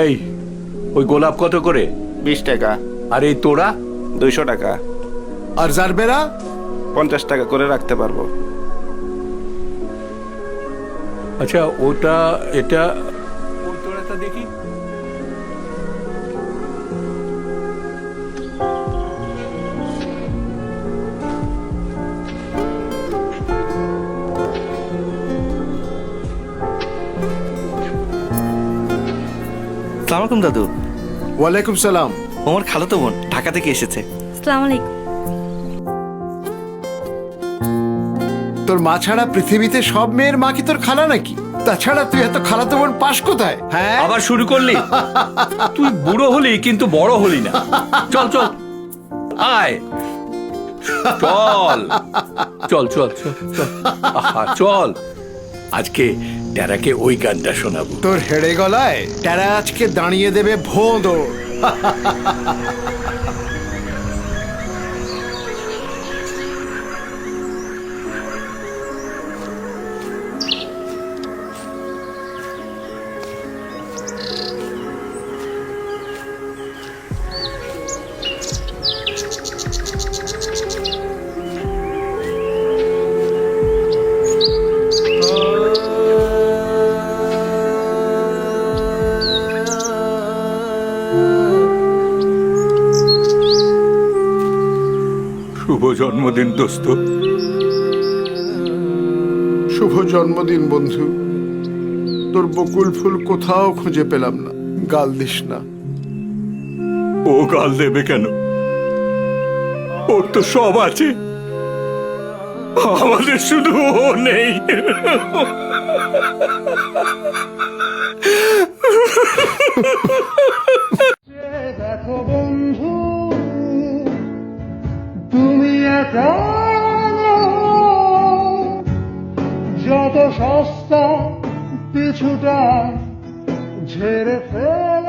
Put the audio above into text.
এই ওই গোলাপ কত করে? 20 টাকা। আর এই তোড়া? 200 টাকা। আর জারবেরা? 50 টাকা করে রাখতে পারবো। আচ্ছা ওটা এটা ওই তোড়াটা দেখি। আসসালামু আলাইকুম দাদু। ওয়ালাইকুম সালাম। আমার খালাতো বোন ঢাকা থেকে এসেছে। আসসালামু আলাইকুম। তোর মা ছাড়া পৃথিবীতে সব মেয়ের মা কি তোর খালা নাকি? তাছাড়া তুই এত খালাতো বোন পাস কোথায়? হ্যাঁ, আবার শুরু করলি? তুই বুড়ো হলি কিন্তু বড় হলি না। চল চল আয়, চল চল চল চল চল। আহা, চল আজকে ট্যারাকে ওই গানটা শোনাবো। তোর হেড়ে গলায় ট্যারা আজকে দাঁড়িয়ে দেবে ভোঁদো। শুভ জন্মদিন দোস্ত। শুভ জন্মদিন বন্ধু। তোর বকুল ফুল কোথাও খুঁজে পেলাম না। গাল দিস না। ও গাল দেবে কেন? ওর তো সব আছে, আমাদের শুধু ও নেই। দেখো বন্ধু, তুমি একা নও, যত সস্তা পিছুটা ঝেড়ে ফেল।